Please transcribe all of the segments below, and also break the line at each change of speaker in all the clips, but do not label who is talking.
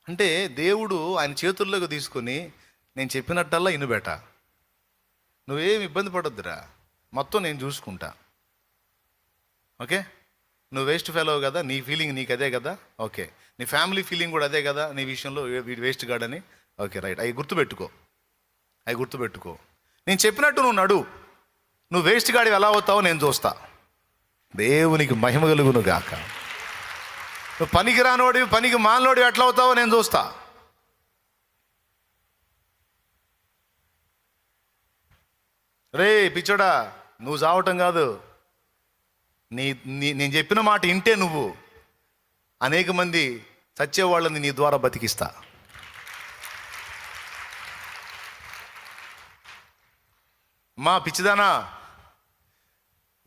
అంటే దేవుడు ఆయన చేతుల్లోకి తీసుకొని నేను చెప్పినట్టల్లా ఇనుబెట, నువ్వేం ఇబ్బంది పడొద్దురా, మొత్తం నేను చూసుకుంటా. ఓకే, నువ్వు వేస్ట్ ఫెలో కదా, నీ ఫీలింగ్ నీకు అదే కదా, ఓకే, నీ ఫ్యామిలీ ఫీలింగ్ కూడా అదే కదా నీ విషయంలో, వీడు వేస్ట్ గాడని. ఓకే రైట్, అవి గుర్తుపెట్టుకో. నేను చెప్పినట్టు నువ్వు నడు, నువ్వు వేస్ట్ గాడివి ఎలా అవుతావో నేను చూస్తా. దేవునికి మహిమ కలుగును గాక. నువ్వు పనికి రానోడివి, పనికి మానోడివి ఎట్లా అవుతావో నేను చూస్తా. రే పిచ్చోడా, నువ్వు చావటం కాదు, నేను చెప్పిన మాట ఇంటే నువ్వు అనేక మంది చచ్చేవాళ్ళని నీ ద్వారా బతికిస్తా. మా పిచ్చిదానా,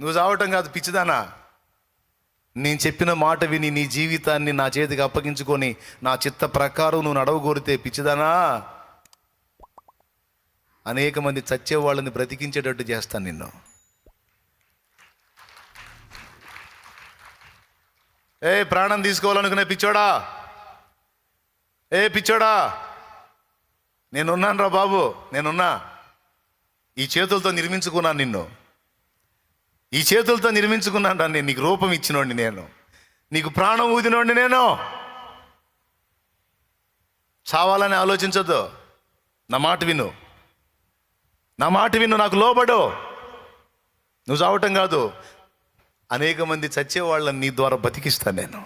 నువ్వు చావటం కాదు పిచ్చిదానా, నేను చెప్పిన మాట విని నీ జీవితాన్ని నా చేతికి అప్పగించుకొని నా చిత్త ప్రకారం నువ్వు నడవగోరితే పిచ్చిదానా, అనేక మంది చచ్చే వాళ్ళని బ్రతికించేటట్టు చేస్తాను నిన్ను. ప్రాణం తీసుకోవాలనుకునే పిచ్చోడా, పిచ్చోడా, నేనున్నాను రా బాబు, నేనున్నా. ఈ చేతులతో నిర్మించుకున్నాను నిన్ను, ఈ చేతులతో నిర్మించుకున్నాను రా. నేను నీకు రూపం ఇచ్చినోడిని, నేను నీకు ప్రాణం ఊదినోడిని. నేను చావాలని ఆలోచించొద్దు, నా మాట విను, నాకు లోబడు. నువ్వు చావటం కాదు, అనేక మంది చచ్చేవాళ్ళని నీ ద్వారా బతికిస్తాను నేను.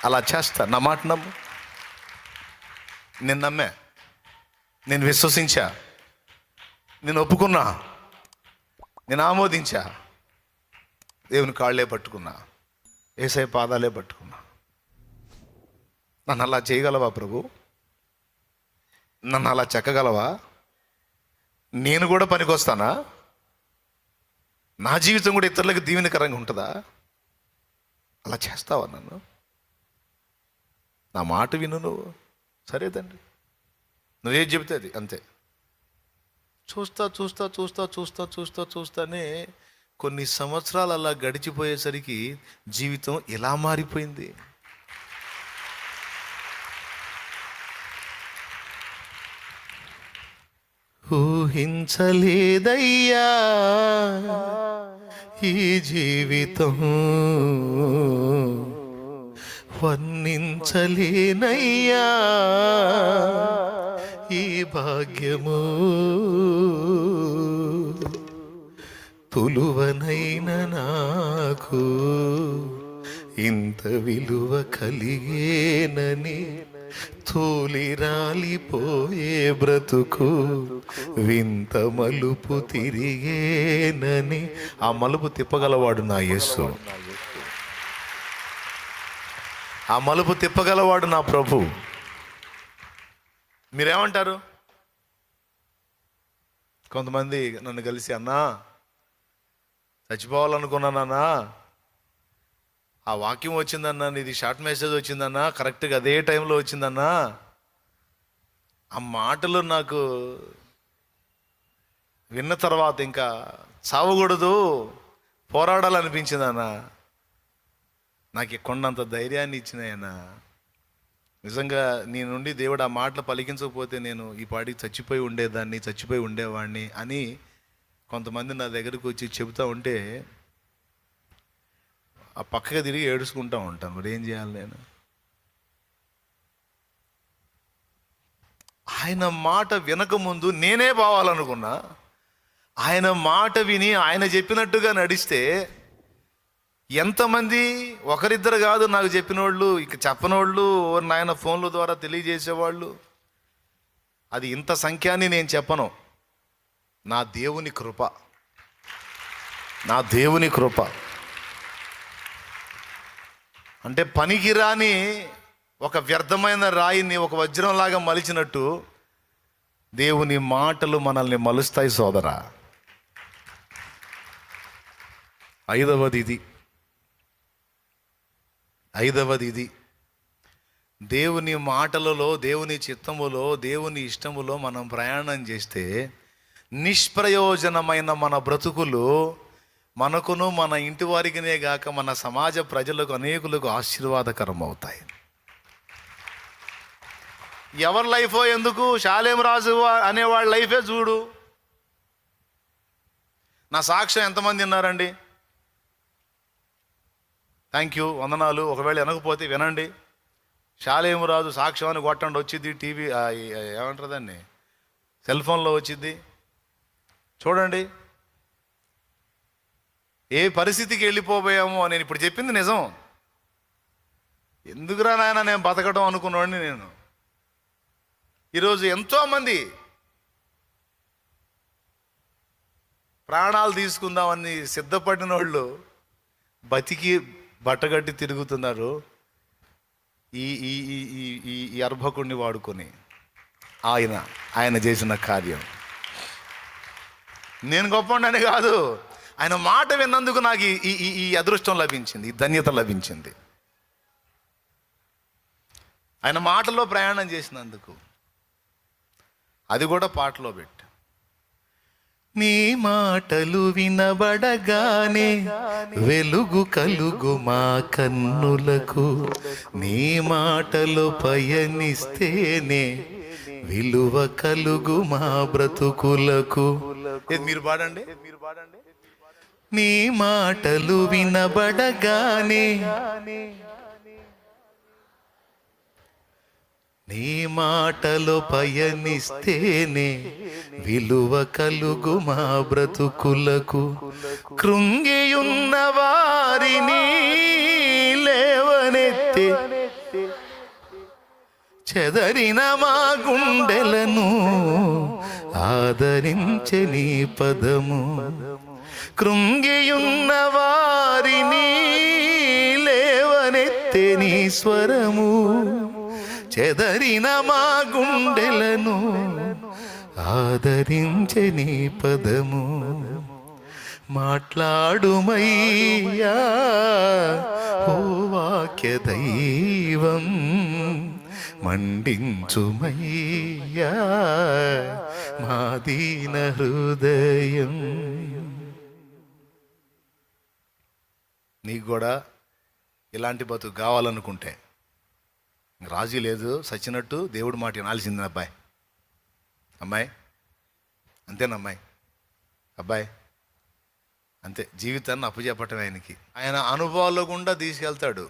అలా చేస్తా, నా మాట నమ్ము. నేను నమ్మా, నేను విశ్వసించా, నేను ఒప్పుకున్నా, నేను ఆమోదించా. దేవుని కాళ్ళే పట్టుకున్నా, యేసయ్య పాదాలే పట్టుకున్నా. నన్ను అలా చేయగలవా ప్రభు? నన్ను అలా చెక్కగలవా? నేను కూడా పనికొస్తానా? నా జీవితం కూడా ఇతరులకు దీవెనకరంగా ఉంటుందా? అలా చేస్తావా నన్ను? నా మాట విను నువ్వు. సరే తండ్రి, నువ్వేం చెబితే అది అంతే. చూస్తానే కొన్ని సంవత్సరాలు అలా గడిచిపోయేసరికి జీవితం ఇలా మారిపోయింది. ఊహించలేదయ్యా ఈ జీవితం, వర్ణించలేనయ్యా ఈ భాగ్యము, తులువనైన నాకు ఇంత విలువ కలిగేనని, తూలి రాలిపోయే బ్రతుకు వింత మలుపు తిరిగేనని. ఆ మలుపు తిప్పగలవాడు నా యేసు, ఆ మలుపు తిప్పగలవాడు నా ప్రభు. మీరేమంటారు? కొంతమంది నన్ను కలిసి, అన్నా చచ్చిపోవాలనుకున్నానన్నా, ఆ వాక్యం వచ్చిందన్నా, నీది షార్ట్ మెసేజ్ వచ్చిందన్నా, కరెక్ట్గా అదే టైంలో వచ్చిందన్నా, ఆ మాటలు నాకు విన్న తర్వాత ఇంకా చావకూడదు, పోరాడాలనిపించిందన్నా. నాకు కొండంత ధైర్యాన్ని ఇచ్చినాయన్నా. నిజంగా నీ నుండి దేవుడు ఆ మాటలు పలికించకపోతే నేను ఈ పాటికి చచ్చిపోయి ఉండేవాడిని అని కొంతమంది నా దగ్గరకు వచ్చి చెబుతూ ఉంటే ఆ పక్కగా తిరిగి ఏడుచుకుంటూ ఉంటాను. మరి ఏం చేయాలి నేను? ఆయన మాట వినకముందు నేనే పోవాలనుకున్నా. ఆయన మాట విని ఆయన చెప్పినట్టుగా నడిస్తే ఎంతమంది, ఒకరిద్దరు కాదు నాకు చెప్పినోళ్ళు, ఇక చెప్పనోళ్ళు, నాయన ఫోన్ల ద్వారా తెలియజేసేవాళ్ళు, అది ఇంత సంఖ్య అని నేను చెప్పను. నా దేవుని కృప. అంటే పనికిరాని ఒక వ్యర్థమైన రాయిని ఒక వజ్రంలాగా మలిచినట్టు దేవుని మాటలు మనల్ని మలుస్తాయి సోదరా. ఐదవది ఇది, దేవుని మాటలలో, దేవుని చిత్తములో, దేవుని ఇష్టములో మనం ప్రయాణం చేస్తే నిష్ప్రయోజనమైన మన బ్రతుకులు మనకును మన ఇంటి వారికినే గాక మన సమాజ ప్రజలకు అనేకులకు ఆశీర్వాదకరం అవుతాయి. ఎవరి లైఫో ఎందుకు, షాలేం రాజు అనేవాళ్ళ లైఫే చూడు. నా సాక్ష్యం ఎంతమంది విన్నారండి? థ్యాంక్ యూ, వందనాలు. ఒకవేళ వినకపోతే వినండి. షాలేం రాజు సాక్ష్యం అని కొట్టండి, వచ్చింది టీవీ, ఏమంటారు దాన్ని, సెల్ ఫోన్లో వచ్చింది, చూడండి. ఏ పరిస్థితికి వెళ్ళిపోయామో. నేను ఇప్పుడు చెప్పింది నిజం. ఎందుకురా నాయన నేను బతకడం అనుకున్నాడిని నేను. ఈరోజు ఎంతోమంది ప్రాణాలు తీసుకుందామని సిద్ధపడిన వాళ్ళు బతికి బట్టగట్టి తిరుగుతున్నారు. ఈ ఈ ఈ ఈ ఈ అర్భకుడిని వాడుకొని ఆయన చేసిన కార్యం. నేను గొప్పవాడిని కాదు, ఆయన మాట విన్నందుకు నాకు ఈ అదృష్టం లభించింది, ఈ ధన్యత లభించింది. ఆయన మాటలో ప్రయాణం చేసినందుకు, అది కూడా పాటలో పెట్టు. నీ మాటలు వినబడగానే వెలుగు కలుగు మా కన్నులకు, నీ మాటలు పయనిస్తేనే విలువ కలుగు మా బ్రతుకులకు. మీరు పాడండి. నీ మాటలు వినబడగానే, నీ మాటలు పయనిస్తేనే విలువ కలుగు మా బ్రతుకులకు. కృంగియున్న వారిని లేవనెత్తే, చెదరిన మా గుండెలను ఆదరించే నీ పదము. కృంగియున్న వారిని లేవనెత్తే నీ స్వరము, చెదరిన మా గుండెలను ఆదరించే నీ పదము. మాట్లాడుమయ్యా ఓ వాక్య దైవం, మండించుమయ్యా మా దీన హృదయం. నీకు కూడా ఇలాంటి బతుకు కావాలనుకుంటే రాజీ లేదు, సచ్చినట్టు దేవుడి మాట వినాల్సింది. అబ్బాయి అమ్మాయి అంతేనమ్మాయి అబ్బాయి అంతే. జీవితాన్ని అప్పచెప్పటం ఆయనకి. ఆయన అనుభవాల్లో గుండా తీసుకెళ్తాడు.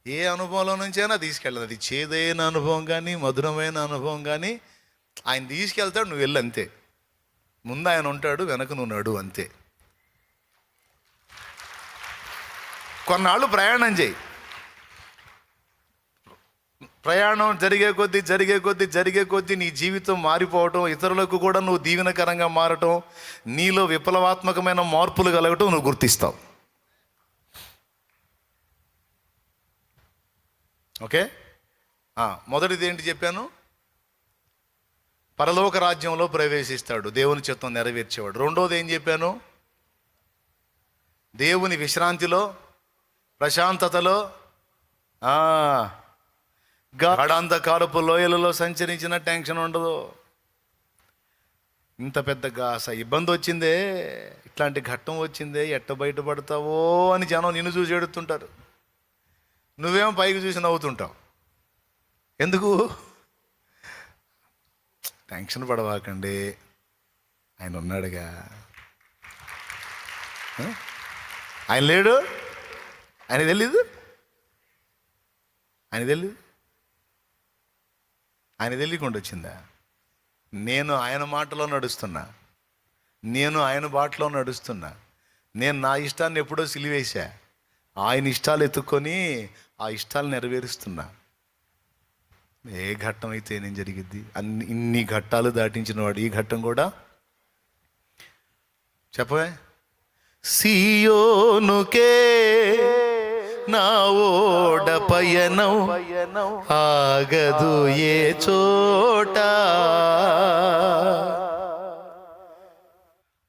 ఏ అనుభవంలో నుంచైనా తీసుకెళ్ళదు. అది చేదైన అనుభవం కానీ మధురమైన అనుభవం కానీ ఆయన తీసుకెళ్తాడు. నువ్వు వెళ్ళు అంతే. ముందు ఆయన ఉంటాడు, వెనక నువ్వు నడు అంతే. కొన్నాళ్ళు ప్రయాణం చేయి. ప్రయాణం జరిగే కొద్దీ నీ జీవితం మారిపోవటం, ఇతరులకు కూడా నువ్వు దీవెనకరంగా మారటం, నీలో విప్లవాత్మకమైన మార్పులు కలగటం నువ్వు గుర్తిస్తావు. ఓకే, మొదటిది ఏంటి చెప్పాను? పరలోక రాజ్యంలో ప్రవేశిస్తాడు, దేవుని చిత్తం నెరవేర్చేవాడు. రెండోది ఏం చెప్పాను? దేవుని విశ్రాంతిలో, ప్రశాంతతలో, గాఢాంధకారపు లోయలలో సంచరించిన టెన్షన్ ఉండదు. ఇంత పెద్ద ఇబ్బంది వచ్చిందే, ఇట్లాంటి ఘట్టం వచ్చిందే, ఎట్ట బయటపడతావో అని జనం నిన్ను చూసి ఎడుతుంటారు. నువ్వేమో పైకి చూసి నవ్వుతుంటావు. ఎందుకు? టెన్షన్ పడవాకండి, ఆయన ఉన్నాడుగా. ఆయన లేడు, ఆయన తెలీదు, ఆయన తెలియకుండా వచ్చిందా? నేను ఆయన మాటలో నడుస్తున్నా, నేను ఆయన బాటలో నడుస్తున్నా. నేను నా ఇష్టాన్ని ఎప్పుడో సిలివేశా, ఆయన ఇష్టాలు ఎత్తుక్కొని ఆ ఇష్టాలు నెరవేరుస్తున్నా. ఏ ఘట్టం అయితే నేను జరిగిద్ది? ఇన్ని ఘట్టాలు దాటించిన వాడు ఈ ఘట్టం కూడా చెప్పవే. సియోనుకే నా ఓడ పయనం ఆగదు ఏ చోట.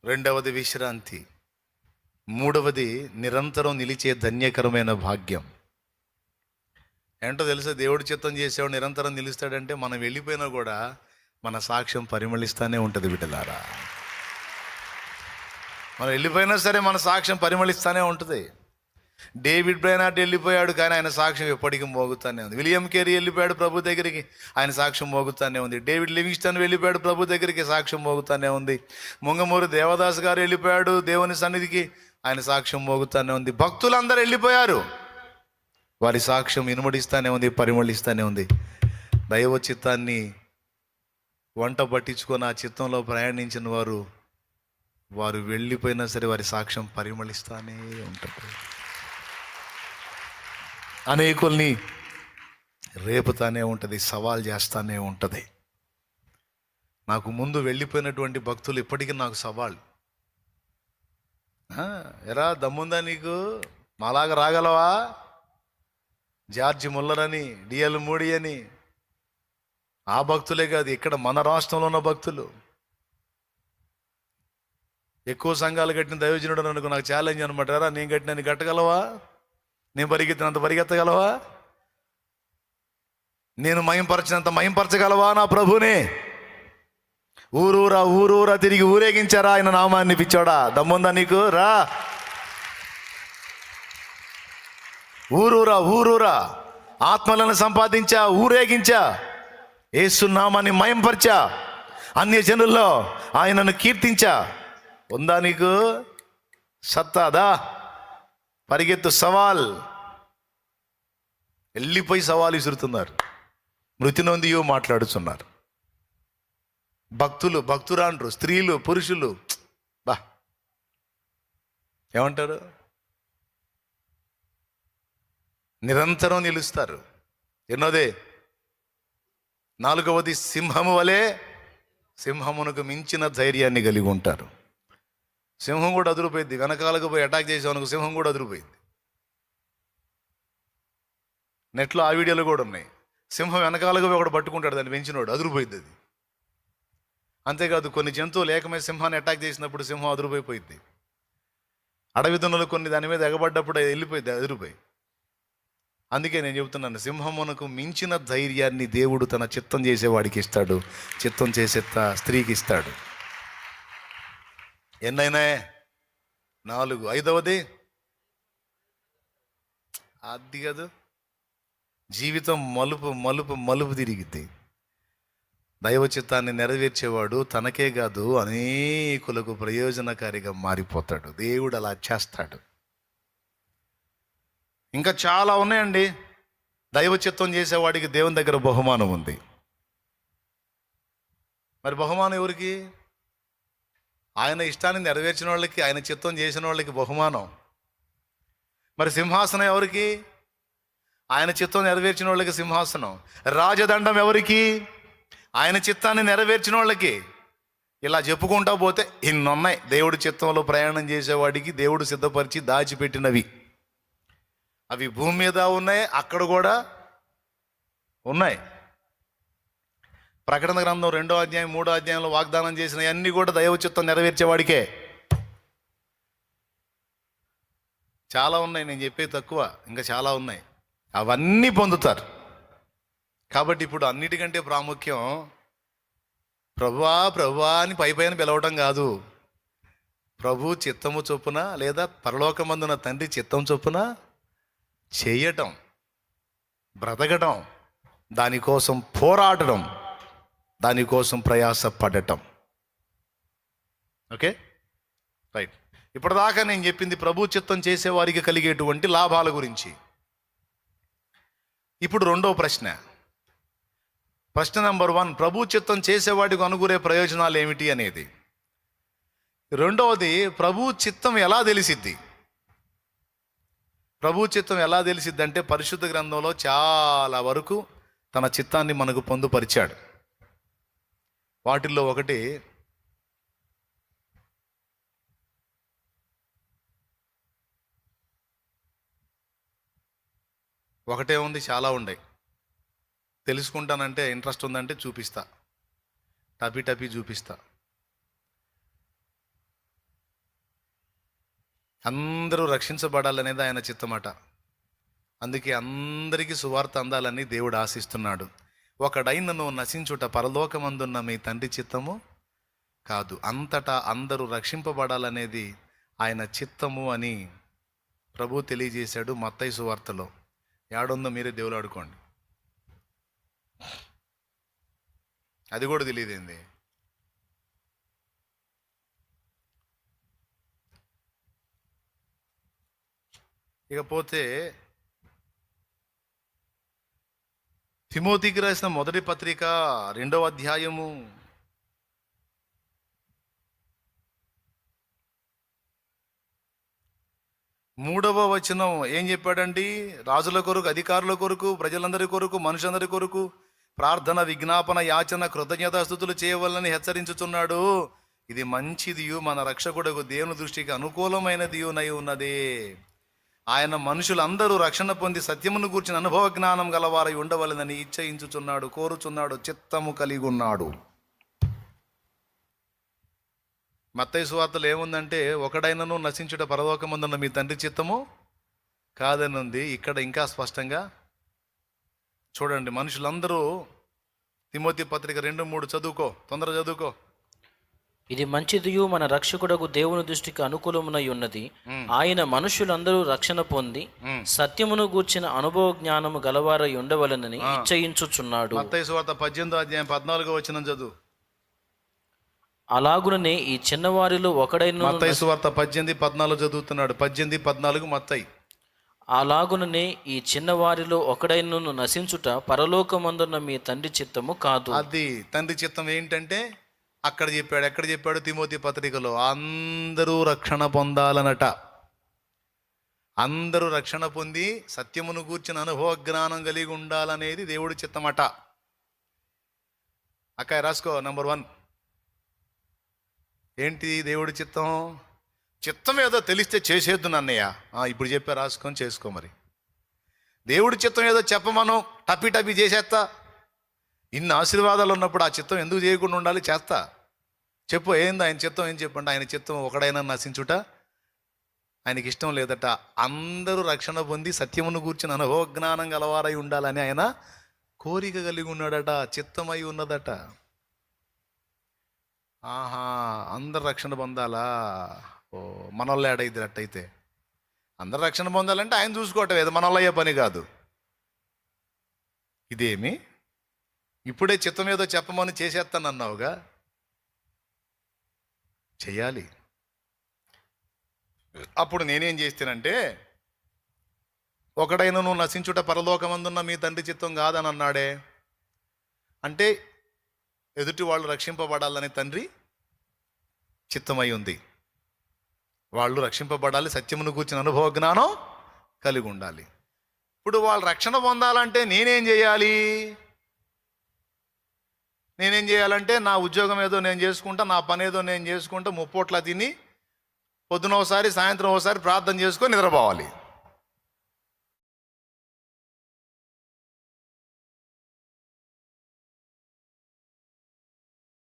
రెండవది విశ్రాంతి. మూడవది నిరంతరం నిలిచే ధన్యకరమైన భాగ్యం. ఏంటో తెలుసా? దేవుడి చిత్తం చేసేవాడు నిరంతరం నిలుస్తాడంటే మనం వెళ్ళిపోయినా కూడా మన సాక్ష్యం పరిమళిస్తానే ఉంటుంది. బిడ్డలారా, మనం వెళ్ళిపోయినా సరే మన సాక్ష్యం పరిమళిస్తానే ఉంటుంది. డేవిడ్ బ్రైనార్డ్ వెళ్ళిపోయాడు, కానీ ఆయన సాక్ష్యం ఎప్పటికీ మోగుతానే ఉంది. విలియం కేరీ వెళ్ళిపోయాడు ప్రభు దగ్గరికి, ఆయన సాక్ష్యం మోగుతానే ఉంది. డేవిడ్ లివింగ్స్టన్ వెళ్ళిపోయాడు ప్రభు దగ్గరికి, సాక్ష్యం మోగుతానే ఉంది. ముంగమూరి దేవదాస్ గారు వెళ్ళిపోయాడు దేవుని సన్నిధికి, ఆయన సాక్ష్యం మోగుతానే ఉంది. భక్తులందరూ వెళ్ళిపోయారు, వారి సాక్ష్యం ఇనుమడిస్తానే ఉంది, పరిమళిస్తానే ఉంది. దైవ చిత్తాన్ని వంట పట్టించుకొని ఆ చిత్తంలో ప్రయాణించిన వారు వెళ్ళిపోయినా సరే వారి సాక్ష్యం పరిమళిస్తానే ఉంటుంది. అనేకుల్ని రేపుతానే ఉంటుంది, సవాల్ చేస్తానే ఉంటుంది. నాకు ముందు వెళ్ళిపోయినటువంటి భక్తులు ఇప్పటికీ నాకు సవాల్. ఎరా దమ్ముందా నీకు, మాలాగా రాగలవా? జార్జి ముల్లర్ అని, డిఎల్ మూడి అని, ఆ భక్తులే కాదు, ఇక్కడ మన రాష్ట్రంలో ఉన్న భక్తులు. ఎక్కువ సంఘాలు కట్టిన దైవజనుడు అనుకో నాకు ఛాలెంజ్ అనమాట. రా నేను కట్టినని కట్టగలవా? నేను పరిగెత్తినంత పరిగెత్తగలవా? నేను మయంపరచినంత మయంపరచగలవా నా ప్రభునే? ఊరూరా తిరిగి ఊరేగించారా ఆయన నామాన్ని? పిచ్చోడా, దమ్ముందా నీకు? రా. ఊరూరా ఆత్మలను సంపాదించా, ఊరేగించా, యేసు నామాన్ని మయంపరచా, అన్య జనుల్లో ఆయనను కీర్తించా. ఉందా నీకు సత్తాదా? పరిగెత్తు, సవాల్. వెళ్ళిపోయి సవాల్ విసురుతున్నారు, మృతి నొందియో మాట్లాడుతున్నారు. భక్తురాండ్రు, స్త్రీలు, పురుషులు బా ఏమంటారు? నిరంతరం నిలుస్తారు. ఎన్నోదే 4వది, సింహము వలె, సింహమునకు మించిన ధైర్యాన్ని కలిగి ఉంటారు. సింహం కూడా అదిరిపోయింది, వెనకాలకు పోయి అటాక్ చేసేవనుకో సింహం కూడా అదిరిపోయింది. నెట్లో ఆ వీడియోలు కూడా ఉన్నాయి. సింహం వెనకాలకు పోయి ఒకటి పట్టుకుంటాడు, దాన్ని పెంచినోడు, అదిరిపోయింది అది. అంతేకాదు కొన్ని జంతువులు ఏకమైన సింహాన్ని అటాక్ చేసినప్పుడు సింహం అదిరిపోయిపోయింది. అడవి దున్నలు కొన్ని దాని మీద ఎగబడ్డప్పుడు వెళ్ళిపోయింది, అదిరిపోయి. అందుకే నేను చెబుతున్నాను, సింహమునకు మించిన ధైర్యాన్ని దేవుడు తన చిత్తం చేసేవాడికి ఇస్తాడు, చిత్తం చేసే స్త్రీకి ఇస్తాడు. ఎన్నైనా 4. 5వది అది కాదు, జీవితం మలుపు తిరిగిద్ది. దైవ చిత్తాన్ని నెరవేర్చేవాడు తనకే కాదు అనేకులకు ప్రయోజనకారిగా మారిపోతాడు. దేవుడు అలా చేస్తాడు. ఇంకా చాలా ఉన్నాయండి. దైవ చిత్తం చేసేవాడికి దేవుని దగ్గర బహుమానం ఉంది. మరి బహుమానం ఎవరికి? ఆయన ఇష్టాన్ని నెరవేర్చిన వాళ్ళకి, ఆయన చిత్తం చేసిన వాళ్ళకి బహుమానం. మరి సింహాసనం ఎవరికి? ఆయన చిత్తం నెరవేర్చిన వాళ్ళకి సింహాసనం. రాజదండం ఎవరికి? ఆయన చిత్తాన్ని నెరవేర్చిన వాళ్ళకి. ఇలా చెప్పుకుంటా పోతే ఇన్నున్నాయి దేవుడి చిత్తంలో ప్రయాణం చేసేవాడికి దేవుడు సిద్ధపరిచి దాచిపెట్టినవి. అవి భూమి మీద ఉన్నాయి, అక్కడ కూడా ఉన్నాయి. ప్రకటన గ్రంథం 2వ అధ్యాయం 3వ అధ్యాయంలో వాగ్దానం చేసిన అన్ని కూడా దైవ చిత్తం నెరవేర్చేవాడికే. చాలా ఉన్నాయి, నేను చెప్పే తక్కువ, ఇంకా చాలా ఉన్నాయి. అవన్నీ పొందుతారు. కాబట్టి ఇప్పుడు అన్నిటికంటే ప్రాముఖ్యం ప్రభువా అని పైపైన పిలవటం కాదు. ప్రభు చిత్తము చొప్పున లేదా పరలోకమందున తండ్రి చిత్తం చొప్పున చేయటం, బ్రతకటం, దానికోసం పోరాడటం, దానికోసం ప్రయాసపడటం. Okay, right. ఇప్పటిదాకా నేను చెప్పింది ప్రభు చిత్తం చేసేవారికి కలిగేటువంటి లాభాల గురించి. ఇప్పుడు 2వ ప్రశ్న. ప్రశ్న నెంబర్ 1, ప్రభు చిత్తం చేసేవాడికి అనుగురే ప్రయోజనాలు ఏమిటి అనేది. 2వది, ప్రభు చిత్తం ఎలా తెలిసిద్ది? ప్రభు చిత్తం ఎలా తెలిసిద్ది అంటే పరిశుద్ధ గ్రంథంలో చాలా వరకు తన చిత్తాన్ని మనకు పొందుపరిచాడు. వాటిల్లో ఒకటే ఉంది, చాలా ఉన్నాయి. తెలుసుకుంటానంటే ఇంట్రెస్ట్ ఉందంటే చూపిస్తా, టపీ చూపిస్తా. అందరూ రక్షించబడాలనేది ఆయన చిత్తమాట. అందుకే అందరికీ సువార్త అందాలని దేవుడు ఆశిస్తున్నాడు. ఒకడైనను నశించుట పరలోకమందున్న మీ తండ్రి చిత్తము కాదు, అంతటా అందరూ రక్షింపబడాలనేది ఆయన చిత్తము అని ప్రభు తెలియజేశాడు మత్తయి సువార్తలో. ఏడుందో మీరే దేవులు ఆడుకోండి. అది కూడా తెలియదేంది. ఇకపోతే తిమోతికి రాసిన మొదటి పత్రిక 2వ అధ్యాయము 3వ వచనం ఏం చెప్పాడండి? రాజుల కొరకు, అధికారుల కొరకు, ప్రజలందరి కొరకు, మనుషులందరి కొరకు ప్రార్థన, విజ్ఞాపన, యాచన, కృతజ్ఞతాస్తుతులు చేయవలనని హెచ్చరించుచున్నాడు. ఇది మంచిదియు మన రక్షకుడకు దేవుని దృష్టికి అనుకూలమైనదియునై ఉన్నది. ఆయన మనుషులందరూ రక్షణ పొంది సత్యమును గూర్చిన అనుభవ జ్ఞానం గలవారై ఉండవలనని ఇచ్చయించుచున్నాడు, కోరుచున్నాడు, చిత్తము కలిగి ఉన్నాడు. మత్తయి సువార్తలో ఏముందంటే, ఒకడైనను నశించుట పరలోకమందున్న మీ తండ్రి చిత్తము కాదని ఉంది. ఇక్కడ ఇంకా స్పష్టంగా చూడండి. మనుషులందరూ తిమోతి పత్రిక 2:3 చదువుకో, తొందరగా చదువుకో.
ఇది మంచిదియు మన రక్షకుడకు దేవుని దృష్టికి అనుకూలమునై ఉన్నది. ఆయన మనుషులందరూ రక్షణ పొంది సత్యమును గూర్చిన అనుభవ జ్ఞానము గలవారై ఉండవలనని ఇచ్చయించుచున్నాడు.
మత్తయి సువార్త 18వ అధ్యాయం 14వ వచనం చదువు.
అలాగుననే ఈ చిన్నవారిలో ఒకడైన
మత్తయి సువార్త 18:14 చదువుతున్నాడు. 18:14 మత్తయి.
అలాగుననే ఈ చిన్నవారిలో ఒకడైనను నశించుట పరలోకమందున్న మీ తండ్రి చిత్తము కాదు.
అది తండ్రి చిత్తం ఏంటంటే అక్కడ చెప్పాడు. ఎక్కడ చెప్పాడు? తిమోతి పత్రికలో అందరూ రక్షణ పొందాలనట. అందరూ రక్షణ పొంది సత్యమును గూర్చిన అనుభవ జ్ఞానం కలిగి ఉండాలనేది దేవుడి చిత్తమట. అక్క రాసుకో. నంబర్ 1 ఏంటి దేవుడి చిత్తం? చిత్తం ఏదో తెలిస్తే చేసేద్దు నన్నయ్య. ఇప్పుడు చెప్పా, రాసుకొని చేసుకో. మరి దేవుడి చిత్తం ఏదో చెప్పమను, టపి చేసేస్తా. ఇన్ని ఆశీర్వాదాలు ఉన్నప్పుడు ఆ చిత్తం ఎందుకు చేయకుండా ఉండాలి? చేస్తా. చెప్పు, ఏంది ఆయన చిత్తం? ఏం చెప్పండి. ఆయన చిత్తం ఒకడైనా నశించుట ఆయనకి ఇష్టం లేదట. అందరూ రక్షణ పొంది సత్యమును గూర్చిన అనుభవ జ్ఞానం గలవారై ఉండాలని ఆయన కోరిక కలిగి ఉన్నాడట, చిత్తమై ఉన్నదట. ఆహా, అందరు రక్షణ పొందాలా? ఓ, మనోళ్ళు ఏడైద్ది అట్టయితే. అందరు రక్షణ పొందాలంటే ఆయన చూసుకోవటం ఏదో మనోళ్ళు అయ్యే పని కాదు. ఇదేమి ఇప్పుడే చిత్తం ఏదో చెప్పమని చేసేస్తానన్నావుగా, చెయ్యాలి. అప్పుడు నేనేం చేస్తానంటే, ఒకడైనా నువ్వు నశించుట పరలోకమందున్న మీ తండ్రి చిత్తం కాదని అన్నాడే అంటే ఎదుటి వాళ్ళు రక్షింపబడాలని తండ్రి చిత్తమై ఉంది. వాళ్ళు రక్షింపబడాలి, సత్యమును కూర్చిన అనుభవ జ్ఞానం కలిగి ఉండాలి. ఇప్పుడు వాళ్ళు రక్షణ పొందాలంటే నేనేం చేయాలి? నేనేం చేయాలంటే నా ఉద్యోగం ఏదో నేను చేసుకుంటా, నా పని ఏదో నేను చేసుకుంటా, ముప్పోట్లా తిని పొద్దున ఒకసారి సాయంత్రం ఒకసారి ప్రార్థన చేసుకొని నిద్రపోవాలి.